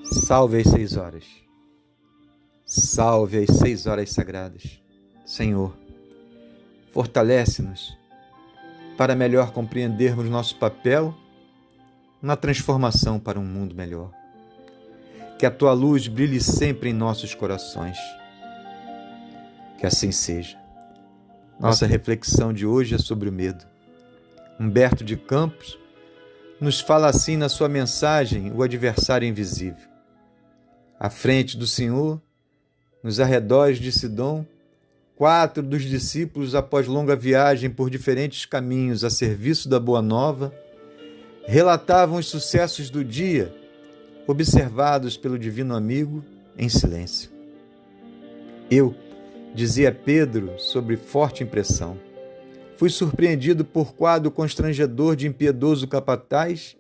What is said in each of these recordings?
Salve às 6 horas. Salve às 6 horas sagradas. Senhor, fortalece-nos para melhor compreendermos nosso papel na transformação para um mundo melhor. Que a Tua luz brilhe sempre em nossos corações. Que assim seja. Nossa reflexão de hoje é sobre o medo. Humberto de Campos nos fala assim na sua mensagem, O Adversário Invisível. À frente do Senhor, nos arredores de Sidom, 4 dos discípulos, após longa viagem por diferentes caminhos a serviço da Boa Nova, relatavam os sucessos do dia, observados pelo divino amigo em silêncio. Eu, dizia Pedro, sobre forte impressão, fui surpreendido por quadro constrangedor de impiedoso capataz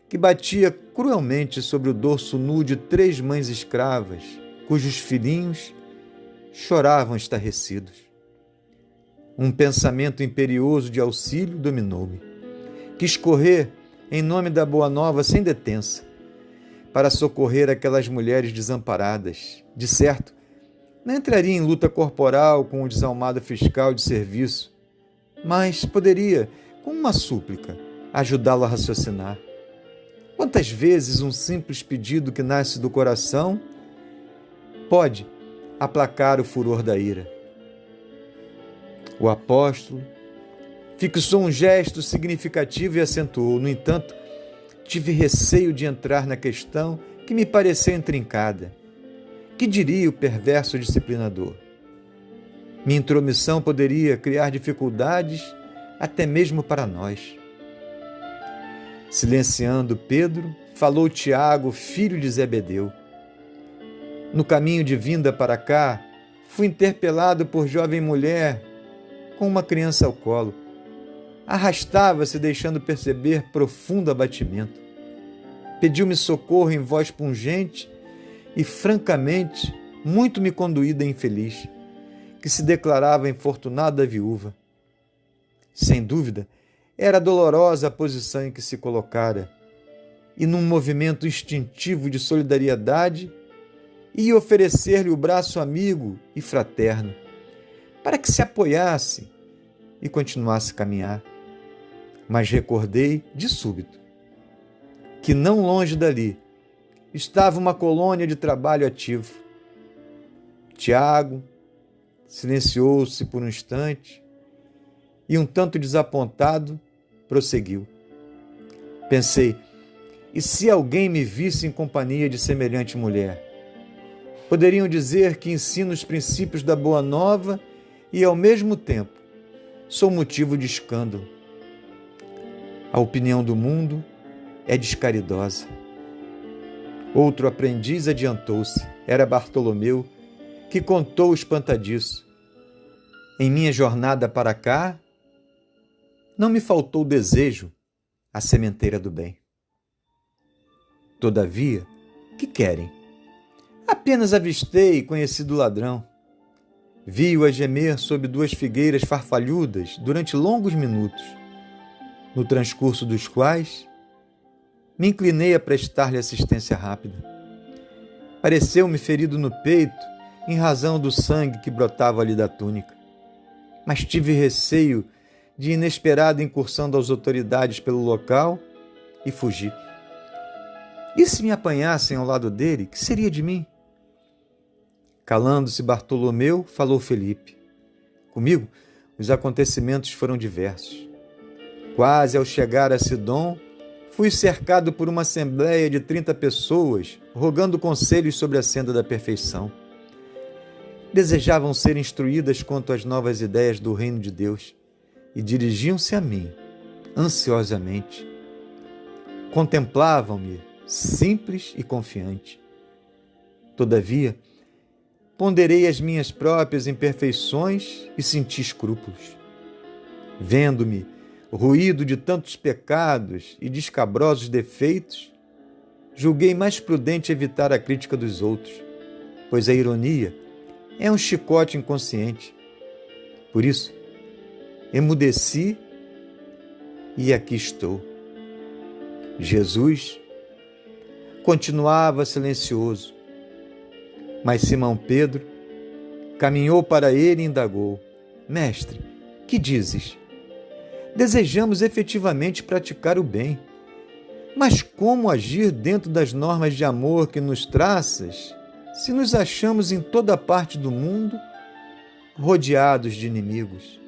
que batia cruelmente sobre o dorso nu de 3 mães escravas, cujos filhinhos choravam estarrecidos. Um pensamento imperioso de auxílio dominou-me. Quis correr em nome da Boa Nova sem detença, para socorrer aquelas mulheres desamparadas. De certo, não entraria em luta corporal com o desalmado fiscal de serviço, mas poderia, com uma súplica, ajudá-lo a raciocinar. Quantas vezes um simples pedido que nasce do coração pode aplacar o furor da ira? O apóstolo fixou um gesto significativo e acentuou: no entanto, tive receio de entrar na questão que me pareceu intrincada. Que diria o perverso disciplinador? Minha intromissão poderia criar dificuldades até mesmo para nós. Silenciando Pedro, falou Tiago, filho de Zebedeu. No caminho de vinda para cá, fui interpelado por jovem mulher com uma criança ao colo. Arrastava-se, deixando perceber profundo abatimento. Pediu-me socorro em voz pungente e, francamente, muito me conduída e infeliz, que se declarava infortunada viúva. Sem dúvida, era dolorosa a posição em que se colocara, e num movimento instintivo de solidariedade, ia oferecer-lhe o braço amigo e fraterno, para que se apoiasse e continuasse a caminhar. Mas recordei, de súbito, que não longe dali estava uma colônia de trabalho ativo. Tiago silenciou-se por um instante e, um tanto desapontado, prosseguiu. Pensei, e se alguém me visse em companhia de semelhante mulher? Poderiam dizer que ensino os princípios da Boa Nova e, ao mesmo tempo, sou motivo de escândalo. A opinião do mundo é descaridosa. Outro aprendiz adiantou-se. Era Bartolomeu, que contou o espantadiço. Em minha jornada para cá, não me faltou desejo à sementeira do bem. Todavia, que querem? Apenas avistei e conheci do ladrão. Vi-o a gemer sob 2 figueiras farfalhudas durante longos minutos, no transcurso dos quais me inclinei a prestar-lhe assistência rápida. Pareceu-me ferido no peito em razão do sangue que brotava-lhe da túnica, mas tive receio de inesperada incursão das autoridades pelo local e fugi. E se me apanhassem ao lado dele, que seria de mim? Calando-se Bartolomeu, falou Felipe. Comigo, os acontecimentos foram diversos. Quase ao chegar a Sidom, fui cercado por uma assembleia de 30 pessoas, rogando conselhos sobre a senda da perfeição. Desejavam ser instruídas quanto às novas ideias do reino de Deus e dirigiam-se a mim, ansiosamente. Contemplavam-me, simples e confiante. Todavia, ponderei as minhas próprias imperfeições e senti escrúpulos. Vendo-me ruído de tantos pecados e de escabrosos defeitos, julguei mais prudente evitar a crítica dos outros, pois a ironia é um chicote inconsciente. Por isso, emudeci e aqui estou. Jesus continuava silencioso. Mas Simão Pedro caminhou para ele e indagou: Mestre, que dizes? Desejamos efetivamente praticar o bem, mas como agir dentro das normas de amor que nos traças, se nos achamos em toda parte do mundo rodeados de inimigos?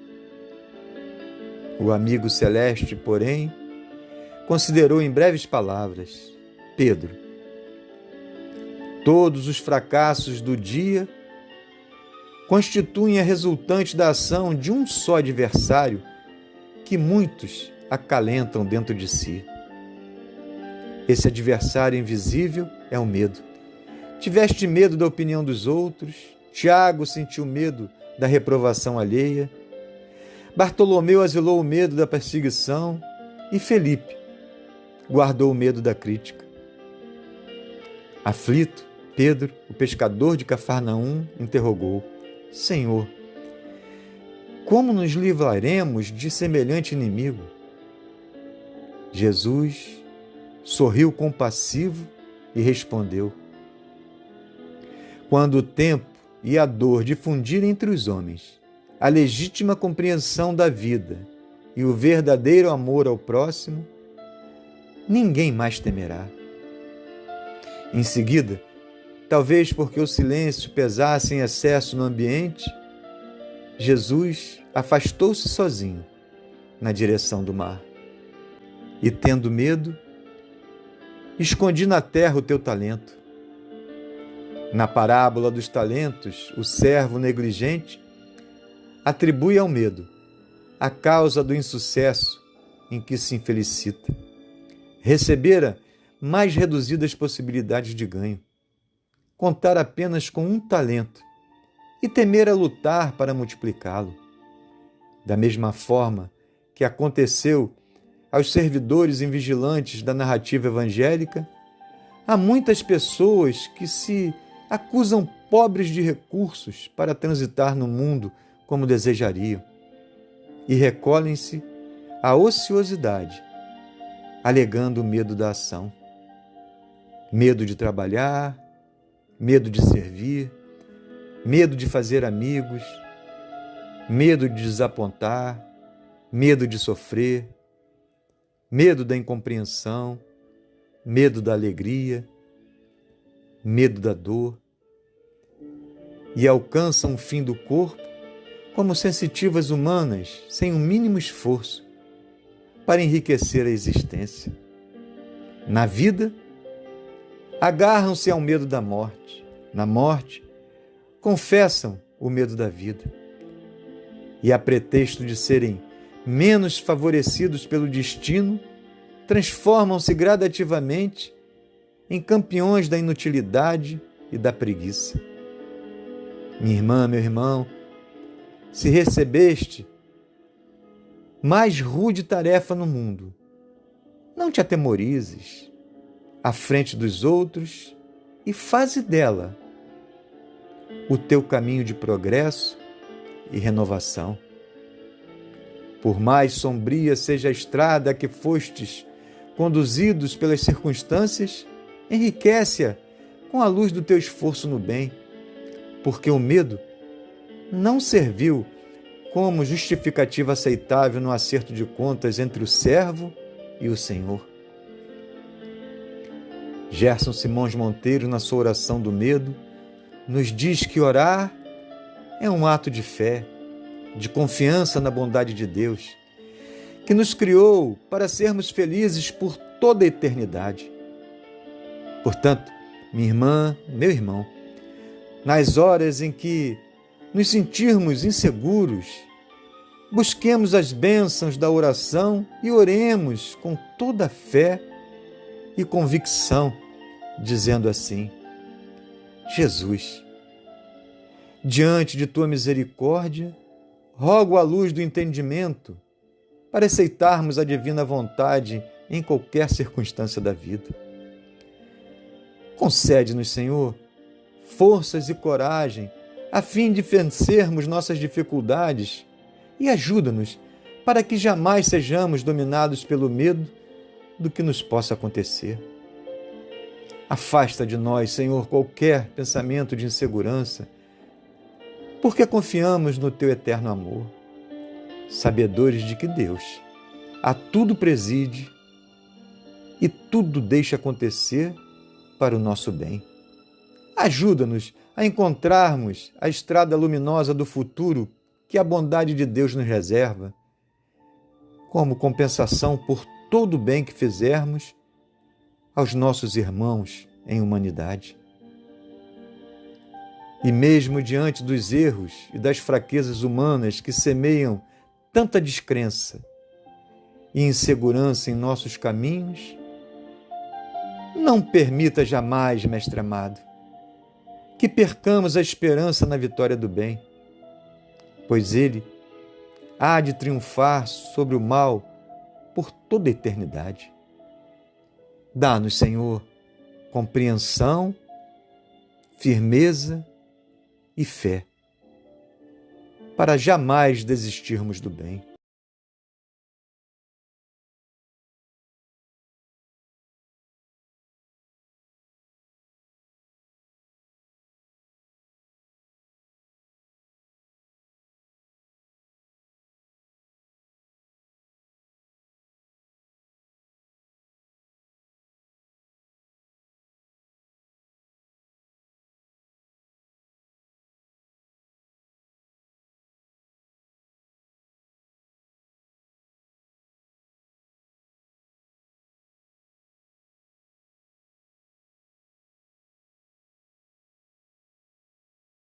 O amigo celeste, porém, considerou em breves palavras: Pedro, todos os fracassos do dia constituem a resultante da ação de um só adversário que muitos acalentam dentro de si. Esse adversário invisível é o medo. Tiveste medo da opinião dos outros, Tiago sentiu medo da reprovação alheia, Bartolomeu asilou o medo da perseguição e Felipe guardou o medo da crítica. Aflito, Pedro, o pescador de Cafarnaum, interrogou: Senhor, como nos livraremos de semelhante inimigo? Jesus sorriu compassivo e respondeu: Quando o tempo e a dor difundirem entre os homens a legítima compreensão da vida e o verdadeiro amor ao próximo, ninguém mais temerá. Em seguida, talvez porque o silêncio pesasse em excesso no ambiente, Jesus afastou-se sozinho na direção do mar. E tendo medo, escondi na terra o teu talento. Na parábola dos talentos, o servo negligente atribui ao medo a causa do insucesso em que se infelicita. Recebera mais reduzidas possibilidades de ganho, contar apenas com um talento e temer a lutar para multiplicá-lo. Da mesma forma que aconteceu aos servidores invigilantes da narrativa evangélica, há muitas pessoas que se acusam pobres de recursos para transitar no mundo como desejariam e recolhem-se à ociosidade, alegando o medo da ação. Medo de trabalhar, medo de servir, medo de fazer amigos, medo de desapontar, medo de sofrer, medo da incompreensão, medo da alegria, medo da dor, e alcançam o fim do corpo como sensitivas humanas sem o mínimo esforço para enriquecer a existência. Na vida, agarram-se ao medo da morte. Na morte, confessam o medo da vida. E a pretexto de serem menos favorecidos pelo destino, transformam-se gradativamente em campeões da inutilidade e da preguiça. Minha irmã, meu irmão, se recebeste mais rude tarefa no mundo, não te atemorizes à frente dos outros e faze dela o teu caminho de progresso e renovação. Por mais sombria seja a estrada a que fostes conduzidos pelas circunstâncias, enriquece-a com a luz do teu esforço no bem, porque o medo não serviu como justificativa aceitável no acerto de contas entre o servo e o Senhor. Gerson Simões Monteiro, na sua oração do medo, nos diz que orar é um ato de fé, de confiança na bondade de Deus, que nos criou para sermos felizes por toda a eternidade. Portanto, minha irmã, meu irmão, nas horas em que nos sentirmos inseguros, busquemos as bênçãos da oração e oremos com toda a fé e convicção, dizendo assim: Jesus, diante de tua misericórdia, rogo a luz do entendimento para aceitarmos a divina vontade em qualquer circunstância da vida. Concede-nos, Senhor, forças e coragem a fim de vencermos nossas dificuldades e ajuda-nos para que jamais sejamos dominados pelo medo do que nos possa acontecer. Afasta de nós, Senhor, qualquer pensamento de insegurança, porque confiamos no Teu eterno amor, sabedores de que Deus a tudo preside e tudo deixa acontecer para o nosso bem. Ajuda-nos a encontrarmos a estrada luminosa do futuro que a bondade de Deus nos reserva, como compensação por todo o bem que fizermos aos nossos irmãos em humanidade. E mesmo diante dos erros e das fraquezas humanas que semeiam tanta descrença e insegurança em nossos caminhos, não permita jamais, Mestre amado, que percamos a esperança na vitória do bem, pois ele há de triunfar sobre o mal por toda a eternidade. Dá-nos, Senhor, compreensão, firmeza e fé, para jamais desistirmos do bem.